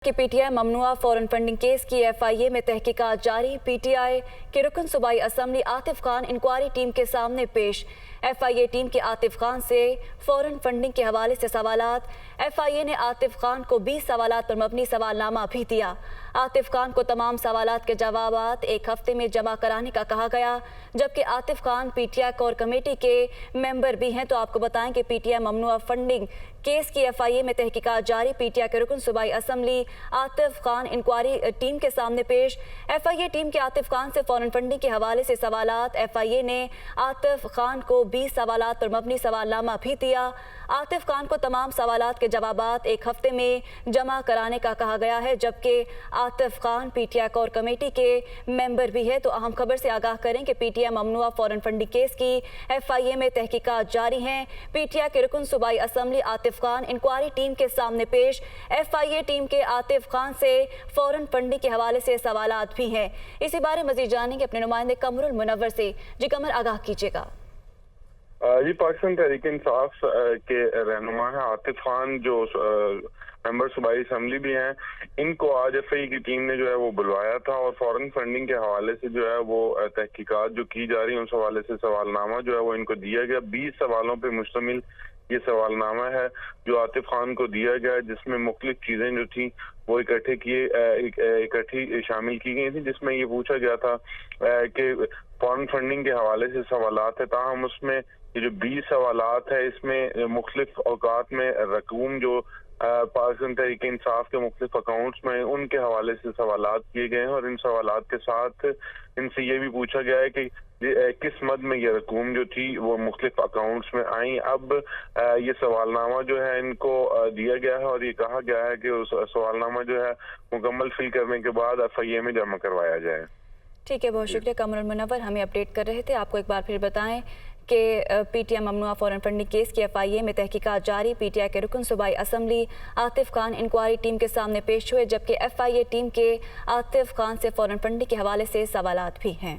کہ P T I ممنوعہ foreign funding case کی ایف آئی اے میں تحقیقات جاری۔ پی ٹی آئی کے رکن صوبائی assembly Atif Khan inquiry team کے سامنے پیش۔ ایف آئی اے ٹیم کے عاطف خان سے فورن فنڈنگ کے حوالے سے سوالات۔ ایف آئی اے نے عاطف خان کو 20 سوالات پر مبنی سوال نامہ بھی دیا۔ عاطف خان کو تمام سوالات کے جوابات ایک ہفتے میں جمع کرانے کا کہا گیا، جبکہ Atif Khan P T I core committee کے ممبر بھی ہیں۔ تو آپ کو بتائیں کہ پی ٹی آئی ممنوعہ فنڈنگ کیس کی ایف آئی اے میں تحقیقات جاری۔ پی ٹی آئی کے رکن صوبائی assembly Atif Khan inquiry team کے سامنے پیش۔ ایف آئی اے ٹیم کے عاطف خان سے فورن فنڈنگ کے حوالے سے سوالات۔ ایف آئی اے نے عاطف خان کو 20 سوالات پر مبنی سوال نامہ بھی دیا۔ عاطف خان کو تمام سوالات کے جوابات ایک ہفتے میں جمع کرانے کا کہا گیا ہے، جبکہ Atif Khan P T I core committee کے ممبر بھی ہے۔ تو اہم خبر سے آگاہ کریں کہ پی ٹی آئی ممنوعہ فورن فنڈنگ کیس کی ایف آئی اے میں تحقیقات جاری ہیں۔ پی ٹی آئی کے رکن صوبائی assembly Atif Khan inquiry team کے سامنے پیش۔ ایف آئی اے ٹیم کے عاطف خان سے فورن فنڈنگ کے حوالے سے سوالات بھی ہیں۔ اسی بارے مزید جانیں گے اپنے نمائندے قمر المنور سے۔ جی قمر، آگاہ کیجیے گا۔ جی، پاکستان تحریک انصاف کے رہنما ہیں عاطف خان، جو ممبر صوبائی اسمبلی بھی ہیں۔ ان کو آج ایف آئی اے کی ٹیم نے جو ہے وہ بلوایا تھا اور فورن فنڈنگ کے حوالے سے جو ہے وہ تحقیقات جو کی جا رہی ہیں اس حوالے سے سوال نامہ جو ہے وہ ان کو دیا گیا۔ 20 سوالوں پہ مشتمل یہ سوال نامہ ہے جو عاطف خان کو دیا گیا، جس میں مختلف چیزیں جو تھیں وہ اکٹھی شامل کی گئی تھی، جس میں یہ پوچھا گیا تھا کہ فورن فنڈنگ کے حوالے سے سوالات ہے، تاہم اس میں یہ جو 20 سوالات ہے اس میں مختلف اوقات میں رقوم جو پاکستان تحریک انصاف کے مختلف اکاؤنٹس میں ان کے حوالے سے سوالات کیے گئے ہیں، اور ان سوالات کے ساتھ ان سے یہ بھی پوچھا گیا ہے کہ کس مد میں یہ رقوم جو تھی وہ مختلف اکاؤنٹس میں آئیں۔ اب یہ سوال نامہ جو ہے ان کو دیا گیا ہے اور یہ کہا گیا ہے کہ اس سوال نامہ جو ہے مکمل فل کرنے کے بعد ایف آئی اے میں جمع کروایا جائے۔ ٹھیک ہے، بہت شکریہ قمر المنور، ہمیں اپڈیٹ کر رہے تھے۔ آپ کو ایک بار پھر بتائیں کہ پی ٹی آئی ممنوعہ فورن فنڈنگ کیس کی ایف آئی اے میں تحقیقات جاری۔ پی ٹی آئی کے رکن صوبائی assembly Atif Khan inquiry team کے سامنے پیش ہوئے، جبکہ ایف آئی اے ٹیم کے عاطف خان سے فورن فنڈنگ کے حوالے سے سوالات بھی ہیں۔